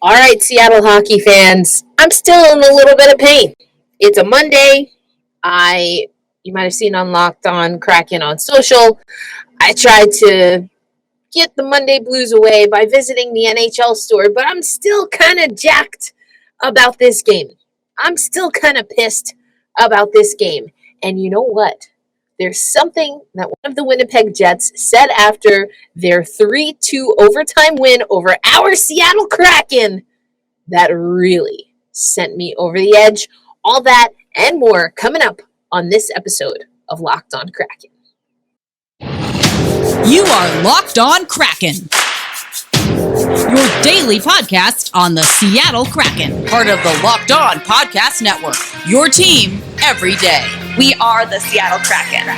All right, Seattle hockey fans, I'm still in a little bit of pain. It's a Monday. You might have seen on Locked On Kraken on social. I tried to get the Monday blues away by visiting the NHL store, but I'm still kind of jacked about this game. I'm still kind of pissed about this game. And you know what? There's something that one of the Winnipeg Jets said after their 3-2 overtime win over our Seattle Kraken that really sent me over the edge. All that and more coming up on this episode of Locked On Kraken. You are Locked On Kraken, your daily podcast on the Seattle Kraken, part of the Locked On Podcast Network, your team every day. We are the Seattle Kraken.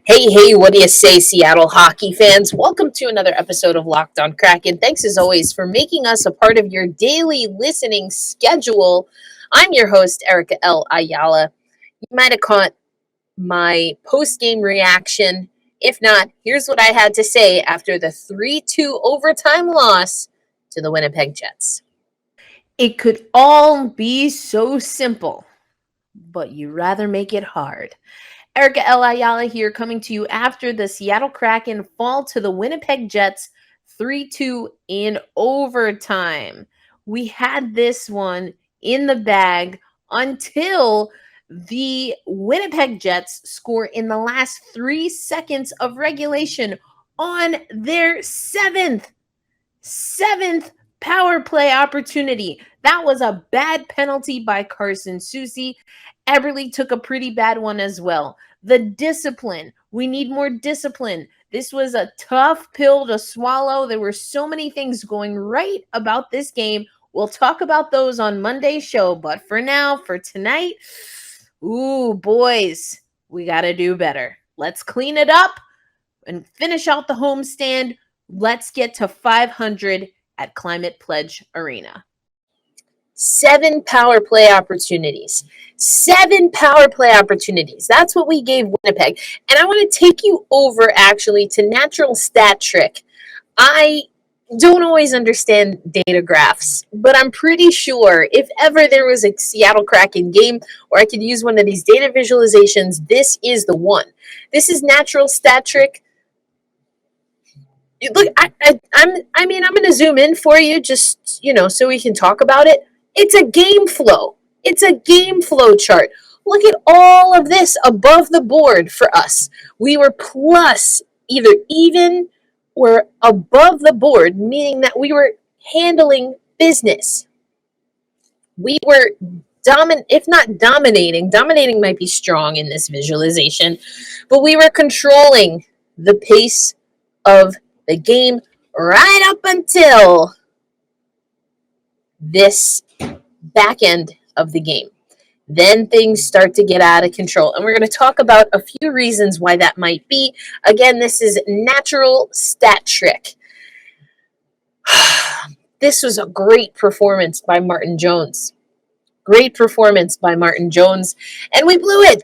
Hey, what do you say, Seattle hockey fans? Welcome to another episode of Locked On Kraken. Thanks as always for making us a part of your daily listening schedule. I'm your host, Erica L. Ayala. You might have caught my post-game reaction. If not, here's what I had to say after the 3-2 overtime loss to the Winnipeg Jets. It could all be so simple, but you rather make it hard. Erica L. Ayala here, coming to you after the Seattle Kraken fall to the Winnipeg Jets 3-2 in overtime. We had this one in the bag until the Winnipeg Jets score in the last 3 seconds of regulation on their seventh power play opportunity. That was a bad penalty by Carson Soucy. Eberle took a pretty bad one as well. The discipline. We need more discipline. This was a tough pill to swallow. There were so many things going right about this game. We'll talk about those on Monday's show. But for now, for tonight, boys, we got to do better. Let's clean it up and finish out the homestand. Let's get to 500 at Climate Pledge Arena. 7 power play opportunities. 7 power play opportunities. That's what we gave Winnipeg. And I want to take you over, actually, to Natural Stat Trick. I don't always understand data graphs, but I'm pretty sure if ever there was a Seattle Kraken game where I could use one of these data visualizations, this is the one. This is Natural Stat Trick. Look, I'm going to zoom in for you just, so we can talk about it. It's a game flow. It's a game flow chart. Look at all of this above the board for us. We were plus either even or above the board, meaning that we were handling business. We were if not dominating might be strong in this visualization, but we were controlling the pace of the game right up until this back end of the game. Then things start to get out of control. And we're going to talk about a few reasons why that might be. Again, this is Natural Stat Trick. This was a great performance by Martin Jones. Great performance by Martin Jones. And we blew it.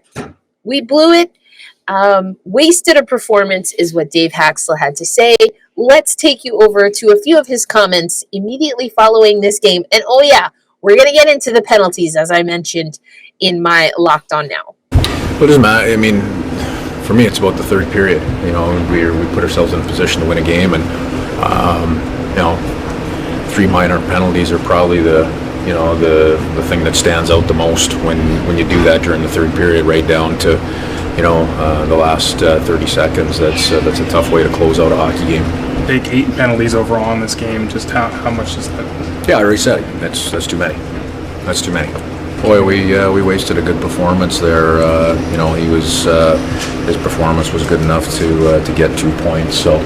Wasted a performance is what Dave Hakstol had to say. Let's take you over to a few of his comments immediately following this game. And we're going to get into the penalties, as I mentioned in my Locked On Now. What does it matter? I mean, for me, it's about the third period. We put ourselves in a position to win a game, and 3 minor penalties are probably the thing that stands out the most when you do that during the third period, right down to the last 30 seconds. That's a tough way to close out a hockey game. Take 8 penalties overall in this game. Just how much is that? Yeah, I already said it. That's too many. That's too many. Boy, we wasted a good performance there. He was his performance was good enough to get 2 points. So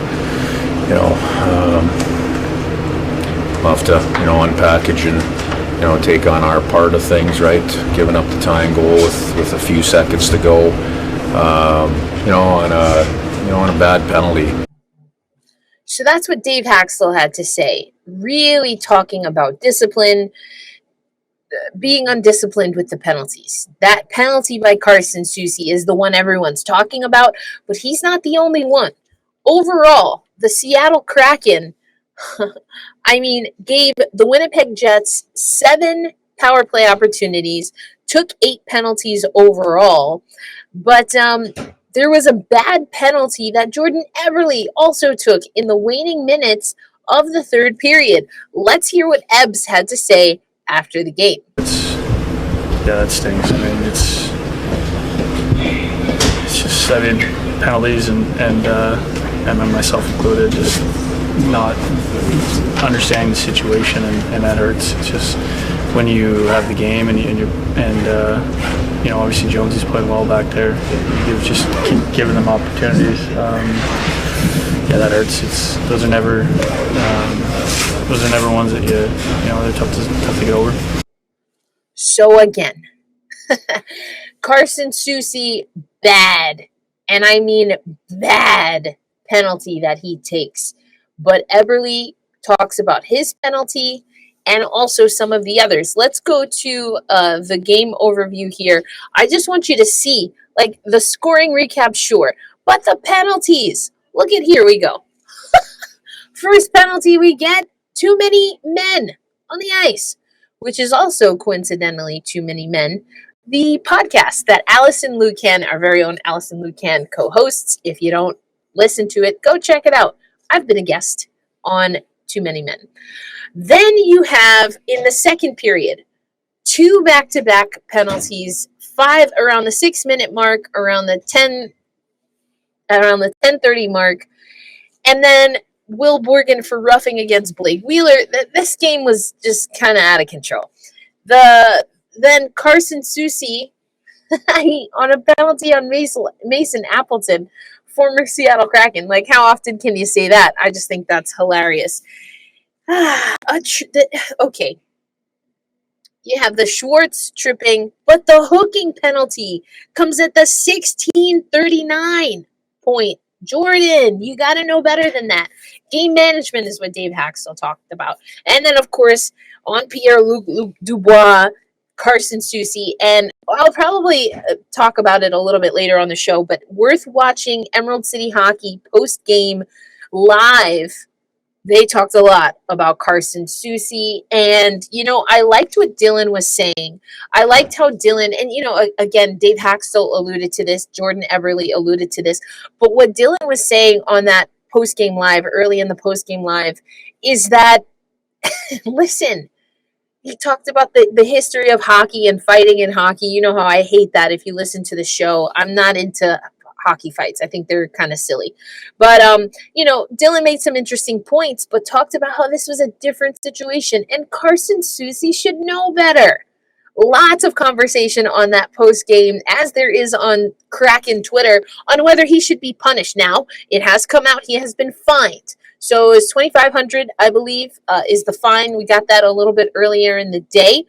we'll have to unpackage and take on our part of things, right? Giving up the tying goal with a few seconds to go. On a bad penalty. So that's what Dave Hakstol had to say. Really talking about discipline. being undisciplined with the penalties. That penalty by Carson Soucy is the one everyone's talking about, but he's not the only one. Overall, the Seattle Kraken, gave the Winnipeg Jets 7 power play opportunities, took 8 penalties overall, but there was a bad penalty that Jordan Eberle also took in the waning minutes of the third period. Let's hear what Ebbs had to say after the game. That stinks. I mean, it's just, penalties and myself included, just not understanding the situation, and that hurts. It's just when you have the game and obviously Jonesy's playing well back there. You just keep giving them opportunities. That hurts. Those are never ones that they're tough to get over. So again, Carson Soucy, bad, and I mean bad penalty that he takes. But Eberle talks about his penalty and also some of the others. Let's go to the game overview here. I just want you to see, the scoring recap, sure, but the penalties. Look at, here we go. First penalty we get, too many men on the ice, which is also coincidentally Too Many Men, the podcast that Allison Lucan, our very own Allison Lucan, co-hosts. If you don't listen to it, go check it out. I've been a guest on Too Many Men. Then you have, in the second period, 2 back-to-back penalties, 5 around the 6-minute mark, around the 10:30 mark, and then Will Borgen for roughing against Blake Wheeler. This game was just kind of out of control. Then Carson Soucy on a penalty on Mason Appleton, former Seattle Kraken. How often can you say that? I just think that's hilarious. Okay. You have the Schwartz tripping, but the hooking penalty comes at the 16:39 point. Jordan, you got to know better than that. Game management is what Dave Hakstol talked about. And then, of course, on Pierre-Luc Dubois, Carson Soucy, and I'll probably talk about it a little bit later on the show, but worth watching Emerald City Hockey post-game live. They talked a lot about Carson Soucy, and, I liked what Dylan was saying. I liked how Dylan, and, again, Dave Hakstol alluded to this, Jordan Eberle alluded to this, but what Dylan was saying on that post-game live, early in the post-game live, is that, listen, he talked about the history of hockey and fighting in hockey. You know how I hate that if you listen to the show. I'm not into hockey fights. I think they're kind of silly. But, Dylan made some interesting points, but talked about how this was a different situation. And Carson Soucy should know better. Lots of conversation on that post game, as there is on Kraken Twitter, on whether he should be punished. Now, it has come out he has been fined. So it's $2,500, I believe, is the fine. We got that a little bit earlier in the day.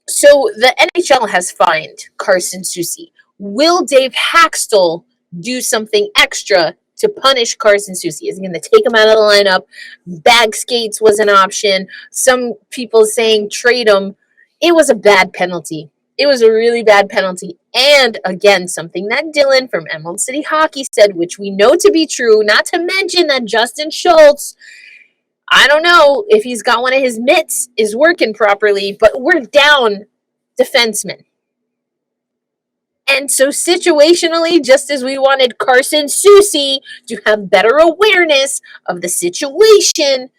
So the NHL has fined Carson Soucy. Will Dave Hakstol do something extra to punish Carson Soucy? Is he going to take him out of the lineup? Bag skates was an option. Some people saying trade him. It was a bad penalty. It was a really bad penalty. And again, something that Dylan from Emerald City Hockey said, which we know to be true, not to mention that Justin Schultz, I don't know if he's got one of his mitts is working properly, but we're down defensemen. And so situationally, just as we wanted Carson Soucy to have better awareness of the situation,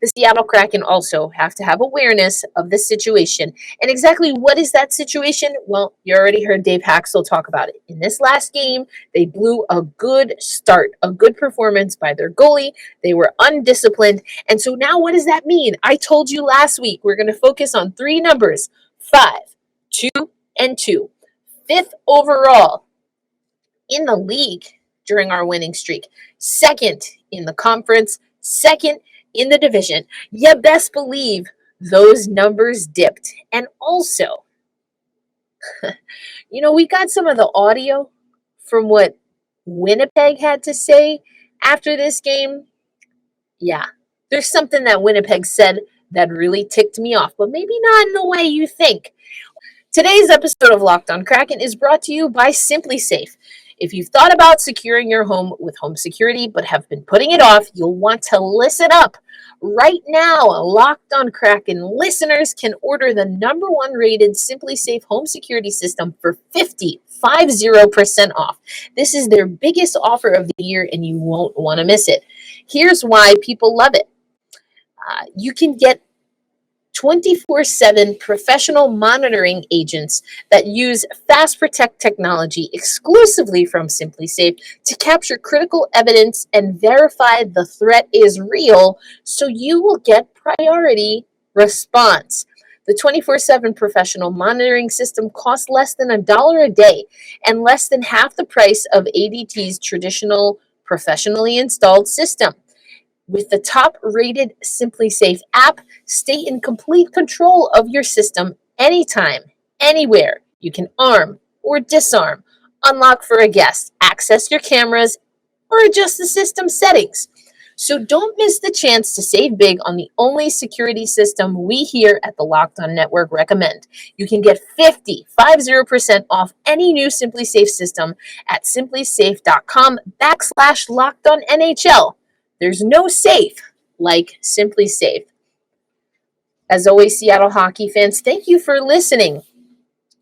the Seattle Kraken also have to have awareness of the situation. And exactly what is that situation? Well, you already heard Dave Hakstol talk about it. In this last game, they blew a good start, a good performance by their goalie. They were undisciplined. And so now what does that mean? I told you last week we're going to focus on 3 numbers, 5, 2, and 2. 5th overall in the league during our winning streak. 2nd in the conference. 2nd in the division. You best believe those numbers dipped. And also, we got some of the audio from what Winnipeg had to say after this game. Yeah, there's something that Winnipeg said That really ticked me off, but maybe not in the way you think. Today's episode of Locked On Kraken is brought to you by Simply Safe. If you've thought about securing your home with home security but have been putting it off, you'll want to listen up. Right now, Locked On Kraken listeners can order the #1 rated Simply Safe home security system for 50% off. This is their biggest offer of the year, and you won't want to miss it. Here's why people love it. You can get 24/7 professional monitoring agents that use Fast Protect technology exclusively from SimpliSafe to capture critical evidence and verify the threat is real, so you will get priority response. The 24/7 professional monitoring system costs less than $1 a day and less than half the price of ADT's traditional professionally installed system. With the top-rated SimpliSafe app, stay in complete control of your system anytime, anywhere. You can arm or disarm, unlock for a guest, access your cameras, or adjust the system settings. So don't miss the chance to save big on the only security system we here at the Locked On Network recommend. You can get 50% off any new SimpliSafe system at simplysafe.com/LockedOnNHL. There's no safe like SimpliSafe. As always, Seattle hockey fans, thank you for listening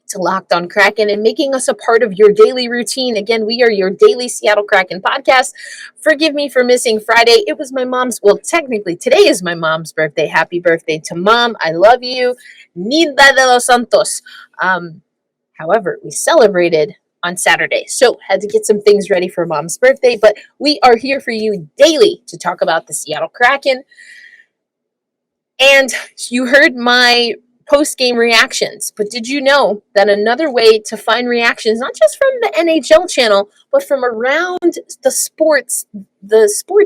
to Locked On Kraken and making us a part of your daily routine. Again, we are your daily Seattle Kraken podcast. Forgive me for missing Friday. It was my mom's, well, technically today is my mom's birthday. Happy birthday to Mom. I love you. Nida de los Santos. However, we celebrated on Saturday. So had to get some things ready for Mom's birthday, but we are here for you daily to talk about the Seattle Kraken. And you heard my post-game reactions, but did you know that another way to find reactions, not just from the NHL channel, but from around the sports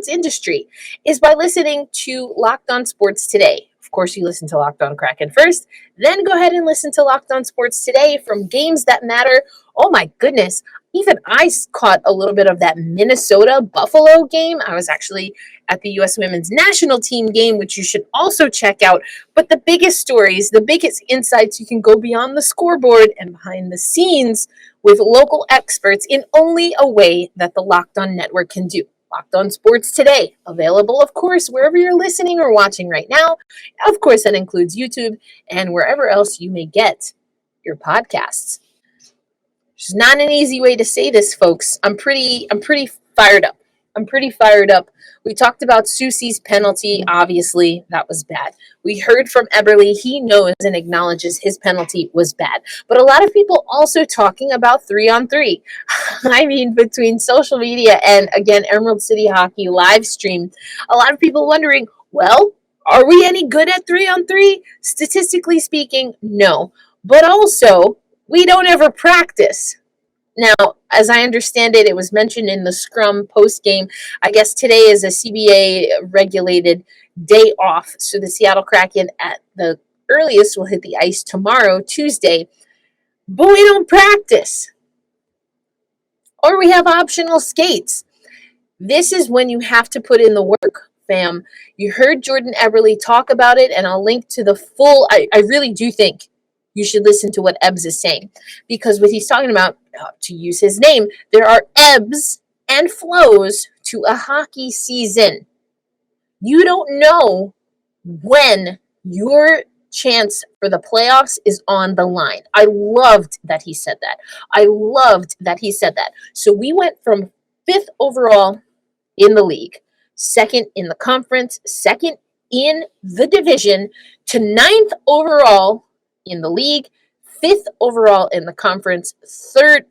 industry, is by listening to Locked On Sports Today. Of course, you listen to Locked On Kraken first, then go ahead and listen to Locked On Sports Today from games that matter. Oh my goodness, even I caught a little bit of that Minnesota-Buffalo game. I was actually at the U.S. Women's National Team game, which you should also check out. But the biggest stories, the biggest insights, you can go beyond the scoreboard and behind the scenes with local experts in only a way that the Locked On Network can do. Locked On Sports Today, available, of course, wherever you're listening or watching right now. Of course, that includes YouTube and wherever else you may get your podcasts. It's not an easy way to say this, folks. I'm pretty fired up. We talked about Soucy's penalty. Obviously, that was bad. We heard from Eberle. He knows and acknowledges his penalty was bad. But a lot of people also talking about 3-on-3. I mean, between social media and, again, Emerald City Hockey live stream, a lot of people wondering, well, are we any good at 3-on-3? Statistically speaking, no. But also, we don't ever practice. Now, as I understand it, it was mentioned in the scrum post-game. I guess today is a CBA-regulated day off, so the Seattle Kraken at the earliest will hit the ice tomorrow, Tuesday. But we don't practice. Or we have optional skates. This is when you have to put in the work, fam. You heard Jordan Eberle talk about it, and I'll link to the full. I really do think you should listen to what Ebbs is saying, because what he's talking about, to use his name, there are ebbs and flows to a hockey season. You don't know when your chance for the playoffs is on the line. I loved that he said that. So we went from 5th overall in the league, 2nd in the conference, 2nd in the division, to 9th overall in the league, 5th overall in the conference, 3rd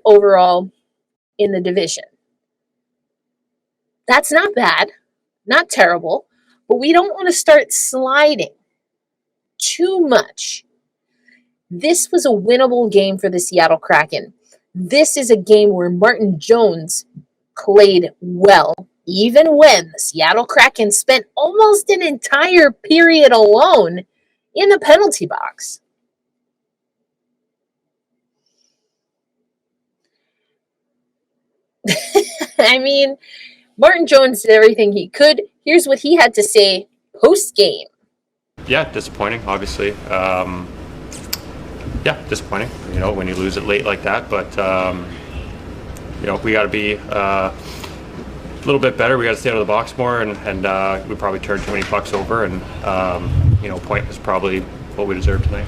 overall in the division. That's not bad, not terrible, but we don't want to start sliding too much. This was a winnable game for the Seattle Kraken. This is a game where Martin Jones played well, even when the Seattle Kraken spent almost an entire period alone in the penalty box. I mean, Martin Jones did everything he could. Here's what he had to say post-game. Yeah, disappointing, obviously. Disappointing, when you lose it late like that. But, we got to be a little bit better. We got to stay out of the box more, and we probably turned too many pucks over, and, point is probably what we deserve tonight.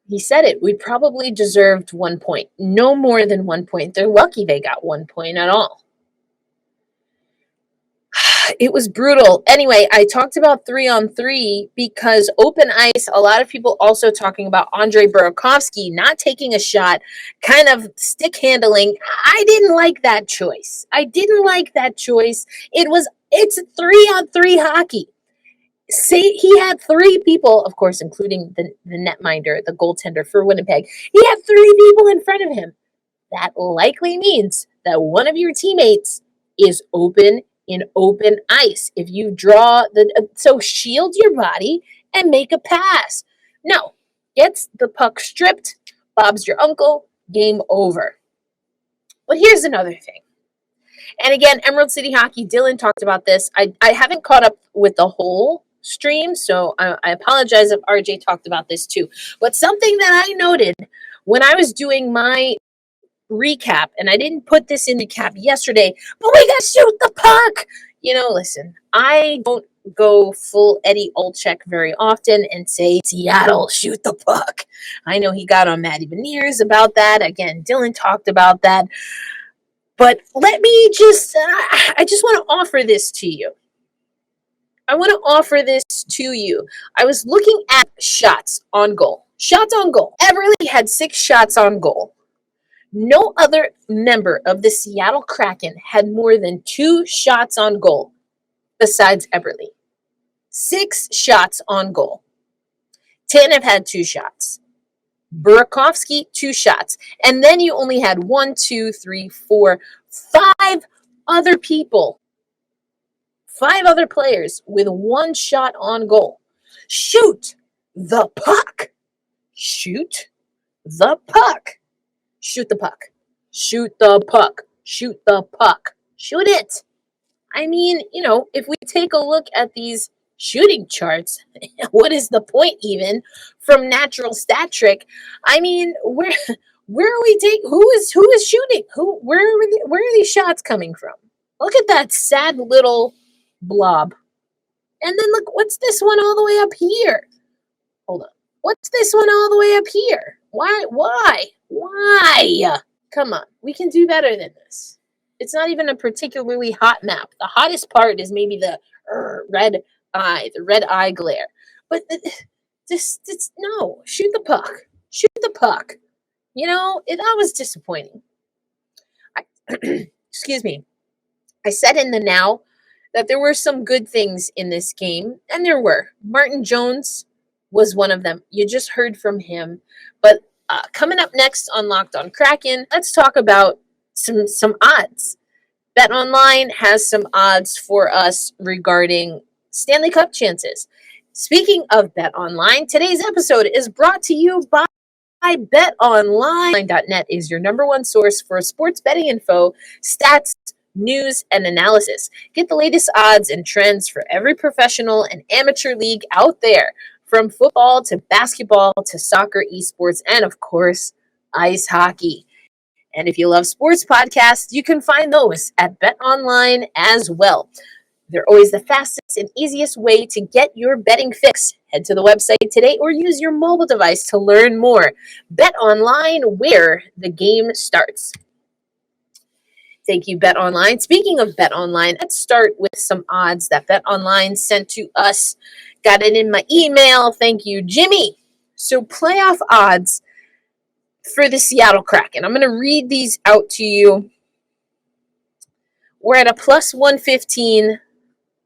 He said it. We probably deserved 1 point. No more than 1 point. They're lucky they got 1 point at all. It was brutal. Anyway, I talked about 3-on-3 because open ice, a lot of people also talking about Andre Burakovsky not taking a shot, kind of stick handling. I didn't like that choice. It's 3-on-3 hockey. See, he had three people, of course, including the netminder, the goaltender for Winnipeg. He had three people in front of him. That likely means that one of your teammates is open in open ice. If you draw so shield your body and make a pass. No, gets the puck stripped, Bob's your uncle, game over. But here's another thing. And again, Emerald City Hockey, Dylan talked about this. I haven't caught up with the whole stream, so I apologize if RJ talked about this too. But something that I noted when I was doing my recap, and I didn't put this in recap yesterday, but we got to shoot the puck. Listen, I don't go full Eddie Olczyk very often and say, Seattle, shoot the puck. I know he got on Matty Beniers about that. Again, Dylan talked about that. But let me I just want to offer this to you. I was looking at shots on goal. Eberle had 6 shots on goal. No other member of the Seattle Kraken had more than 2 shots on goal besides Eberle. 6 shots on goal. Tanev had 2 shots. Burakovsky, 2 shots. And then you only had 1, 2, 3, 4, 5 other people. 5 other players with 1 shot on goal. Shoot the puck. Shoot the puck. Shoot the puck. Shoot the puck. Shoot the puck. Shoot it. I mean, if we take a look at these shooting charts, what is the point even from Natural Stat Trick? I mean, where are we taking? Who is shooting? Where are these shots coming from? Look at that sad little blob. And then look, what's this one all the way up here? Hold on. What's this one all the way up here? Why? Come on. We can do better than this. It's not even a particularly hot map. The hottest part is maybe the red eye glare. But no, shoot the puck. That was disappointing. Excuse me. I said in the now that there were some good things in this game, and there were. Martin Jones was one of them. You just heard from him. But coming up next on Locked On Kraken, let's talk about some odds. BetOnline has some odds for us regarding Stanley Cup chances. Speaking of BetOnline, today's episode is brought to you by BetOnline.net is your number one source for sports betting info, stats, news, and analysis. Get the latest odds and trends for every professional and amateur league out there. From football to basketball to soccer, esports, and of course, ice hockey. And if you love sports podcasts, you can find those at BetOnline as well. They're always the fastest and easiest way to get your betting fix. Head to the website today or use your mobile device to learn more. BetOnline, where the game starts. Thank you, BetOnline. Speaking of BetOnline, let's start with some odds that BetOnline sent to us. Got it in my email. Thank you, Jimmy. So playoff odds for the Seattle Kraken. I'm going to read these out to you. We're at a plus 115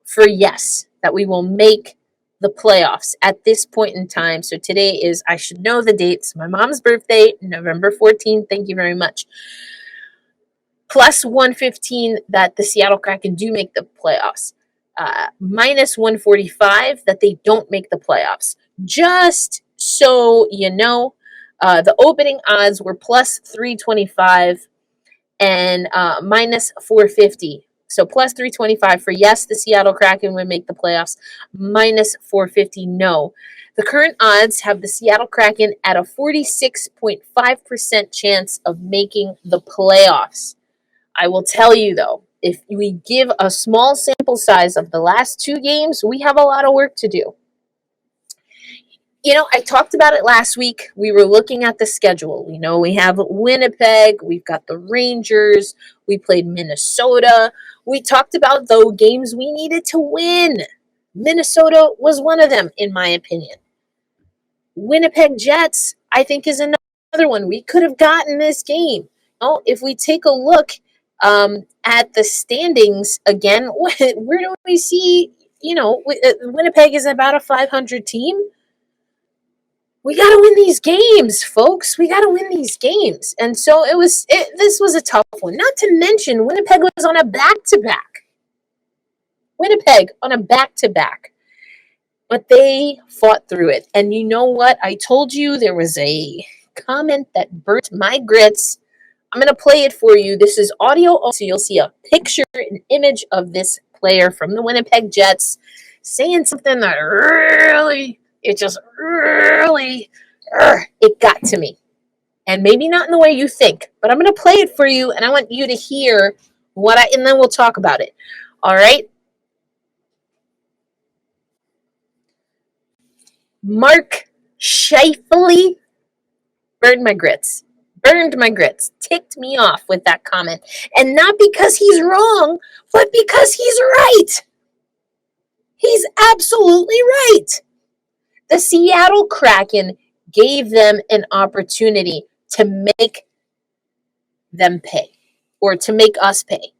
for yes, that we will make the playoffs at this point in time. So today is, I should know the dates, my mom's birthday, November 14th. Thank you very much. Plus 115 that the Seattle Kraken do make the playoffs. Minus 145 that they don't make the playoffs. Just so you know, the opening odds were plus 325 and minus 450 So plus 325 for yes, the Seattle Kraken would make the playoffs. Minus 450, no. The current odds have the Seattle Kraken at a 46.5% chance of making the playoffs. I will tell you, though, if we give a small sample size of the last 2 games, we have a lot of work to do. You know, I talked about it last week. We were looking at the schedule. We know we have Winnipeg. We've got the Rangers. We played Minnesota. We talked about the games we needed to win. Minnesota was one of them, in my opinion. Winnipeg Jets, I think, is another one. We could have gotten this game. Oh, if we take a look at the standings again, where do we see, Winnipeg is about a 500 team. We got to win these games, folks. We got to win these games. And so this was a tough one. Not to mention, Winnipeg was on a back-to-back. But they fought through it. And you know what? I told you there was a comment that burnt my grits. I'm going to play it for you. This is audio, so you'll see a picture, an image of this player from the Winnipeg Jets saying something that really... It got to me. And maybe not in the way you think, but I'm going to play it for you, and I want you to hear and then we'll talk about it. All right? Mark Sheifele burned my grits, ticked me off with that comment. And not because he's wrong, but because he's right. He's absolutely right. The Seattle Kraken gave them an opportunity to make them pay, or to make us pay.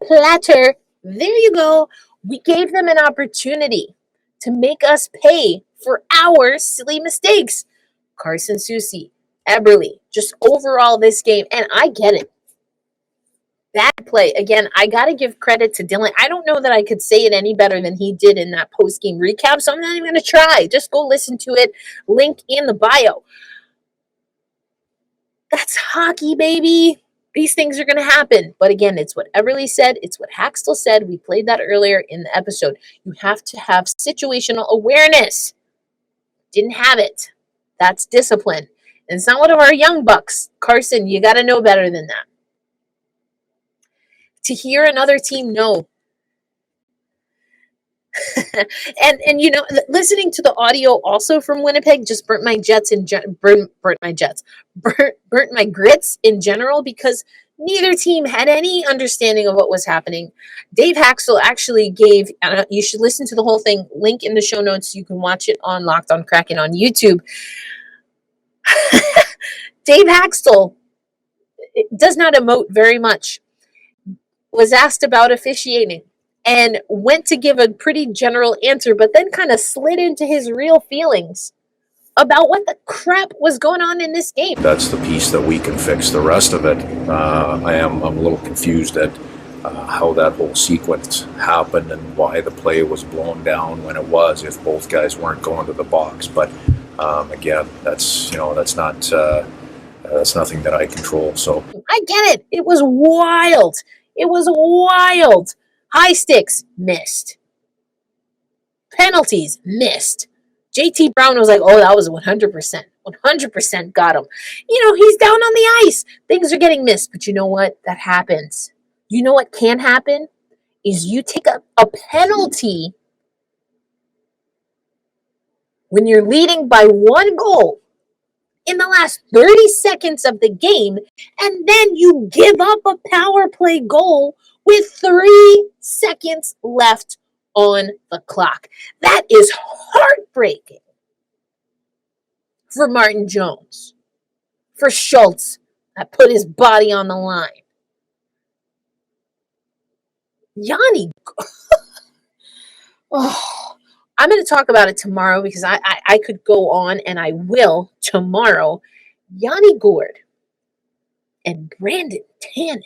Platter, there you go. We gave them an opportunity to make us pay for our silly mistakes. Carson Soucy, Eberle, just overall this game, and I get it. Bad play. Again, I got to give credit to Dylan. I don't know that I could say it any better than he did in that post-game recap, so I'm not even going to try. Just go listen to it. Link in the bio. That's hockey, baby. These things are going to happen. But again, it's what Eberle said. It's what Hakstol said. We played that earlier in the episode. You have to have situational awareness. Didn't have it. That's discipline. And it's not one of our young bucks. Carson, you got to know better than that. To hear another team know. and listening to the audio also from Winnipeg just burnt my grits in general, because neither team had any understanding of what was happening. Dave Hakstol actually gave, you should listen to the whole thing, link in the show notes. You can watch it on Locked On Kraken on YouTube. Dave Hakstol does not emote very much. Was asked about officiating and went to give a pretty general answer, but then kind of slid into his real feelings about what the crap was going on in this game. That's the piece that we can fix. The rest of it, I'm a little confused at how that whole sequence happened and why the play was blown down when it was, if both guys weren't going to the box. But again, that's nothing that I control. So I get it. It was wild. High sticks, missed. Penalties, missed. JT Brown was like, oh, that was 100%. 100% got him. He's down on the ice. Things are getting missed. But you know what? That happens. You know what can happen? Is you take a penalty when you're leading by 1 goal in the last 30 seconds of the game, and then you give up a power play goal with 3 seconds left on the clock. That is heartbreaking for Martin Jones, for Schultz, that put his body on the line. Yanni, I'm going to talk about it tomorrow, because I could go on, and I will tomorrow. Yanni Gourde and Brandon Tanev.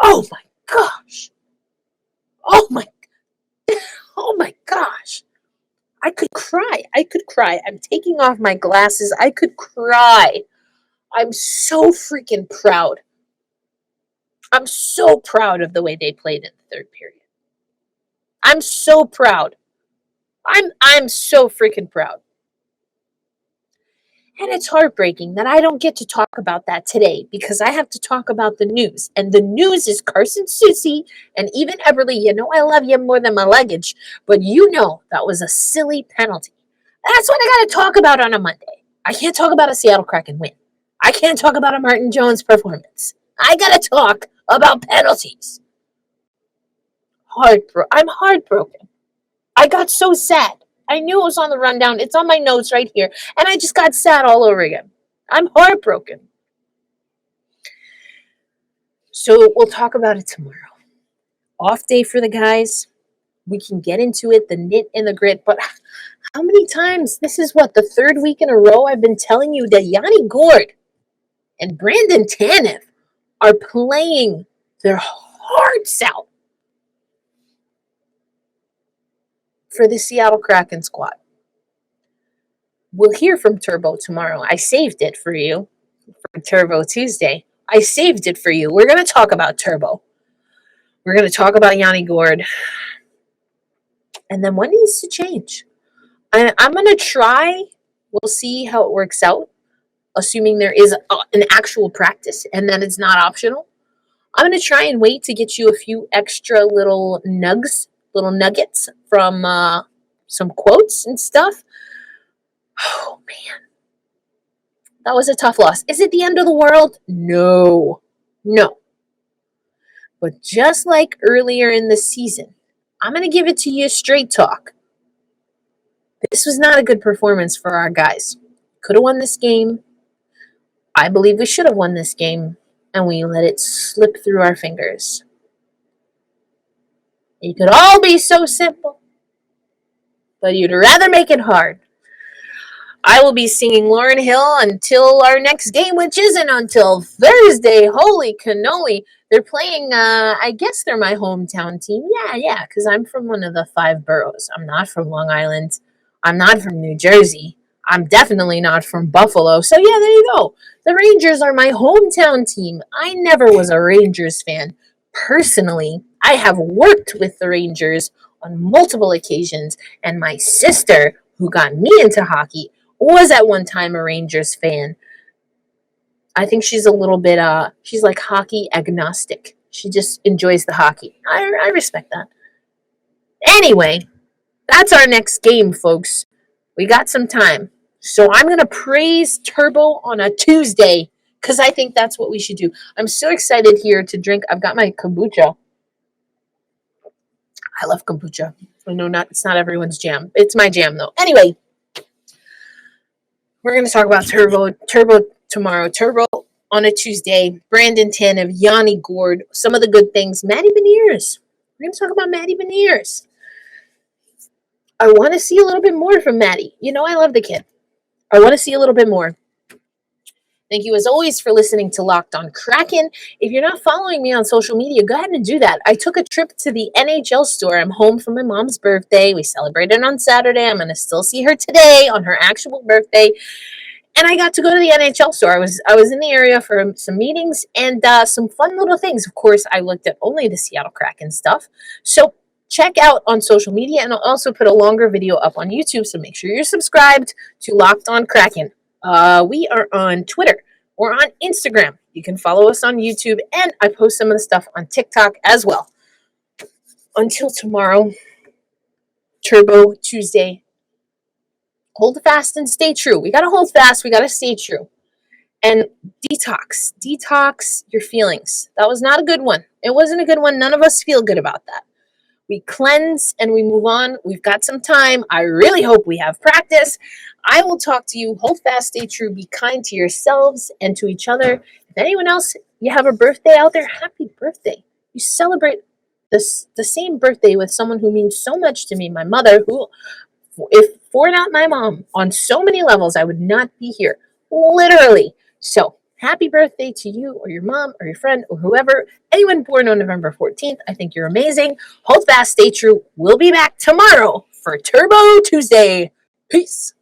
Oh my gosh. Oh my gosh. I could cry. I'm taking off my glasses. I could cry. I'm so freaking proud I'm so proud of the way they played in the third period. I'm so proud. I'm so freaking proud. And it's heartbreaking that I don't get to talk about that today because I have to talk about the news. And the news is Carson Soucy and even Eberle. You know I love you more than my luggage, but you know that was a silly penalty. That's what I got to talk about on a Monday. I can't talk about a Seattle Kraken win. I can't talk about a Martin Jones performance. I got to talk about penalties. I'm heartbroken. I got so sad. I knew it was on the rundown. It's on my notes right here. And I just got sad all over again. I'm heartbroken. So we'll talk about it tomorrow. Off day for the guys. We can get into it, the nit and the grit. But how many times? This is what, the third week in a row I've been telling you that Yanni Gourde and Brandon Tanev are playing their hearts out for the Seattle Kraken squad. We'll hear from Turbo tomorrow. I saved it for you for Turbo Tuesday. I saved it for you. We're going to talk about Turbo. We're going to talk about Yanni Gourde. And then what needs to change? I'm going to try. We'll see how it works out, assuming there is an actual practice and that it's not optional. I'm going to try and wait to get you a few extra little nuggets from some quotes and stuff. Oh, man. That was a tough loss. Is it the end of the world? No. But just like earlier in the season, I'm going to give it to you straight talk. This was not a good performance for our guys. Could have won this game. I believe we should have won this game, and we let it slip through our fingers. It could all be so simple, but you'd rather make it hard. I will be singing Lauryn Hill until our next game, which isn't until Thursday. Holy cannoli. They're playing, I guess they're my hometown team. Yeah, because I'm from one of the 5 boroughs. I'm not from Long Island. I'm not from New Jersey. I'm definitely not from Buffalo. So yeah, there you go. The Rangers are my hometown team. I never was a Rangers fan. Personally, I have worked with the Rangers on multiple occasions, and my sister, who got me into hockey, was at one time a Rangers fan. I think she's a little bit, she's like hockey agnostic. She just enjoys the hockey. I respect that. Anyway, that's our next game, folks. We got some time. So I'm going to praise Turbo on a Tuesday because I think that's what we should do. I'm so excited here to drink. I've got my kombucha. I love kombucha. I know it's not everyone's jam. It's my jam, though. Anyway, we're going to talk about Turbo tomorrow. Turbo on a Tuesday. Brandon Tanev, Yanni Gourde, some of the good things. Matty Beniers. We're going to talk about Matty Beniers. I want to see a little bit more from Matty. You know I love the kid. I want to see a little bit more. Thank you, as always, for listening to Locked On Kraken. If you're not following me on social media, go ahead and do that. I took a trip to the NHL store. I'm home for my mom's birthday. We celebrated on Saturday. I'm going to still see her today on her actual birthday. And I got to go to the NHL store. I was in the area for some meetings and some fun little things. Of course, I looked at only the Seattle Kraken stuff. So check out on social media, and I'll also put a longer video up on YouTube, so make sure you're subscribed to Locked On Kraken. We are on Twitter. We're on Instagram. You can follow us on YouTube, and I post some of the stuff on TikTok as well. Until tomorrow, Turbo Tuesday. Hold fast and stay true. We got to hold fast. We got to stay true. And detox. Detox your feelings. That was not a good one. It wasn't a good one. None of us feel good about that. We cleanse and we move on. We've got some time. I really hope we have practice. I will talk to you. Hold fast, stay true. Be kind to yourselves and to each other. If anyone else, you have a birthday out there, happy birthday. You celebrate the same birthday with someone who means so much to me, my mother, who, if for not my mom, on so many levels, I would not be here. Literally. So, happy birthday to you or your mom or your friend or whoever. Anyone born on November 14th, I think you're amazing. Hold fast, stay true. We'll be back tomorrow for Turbo Tuesday. Peace.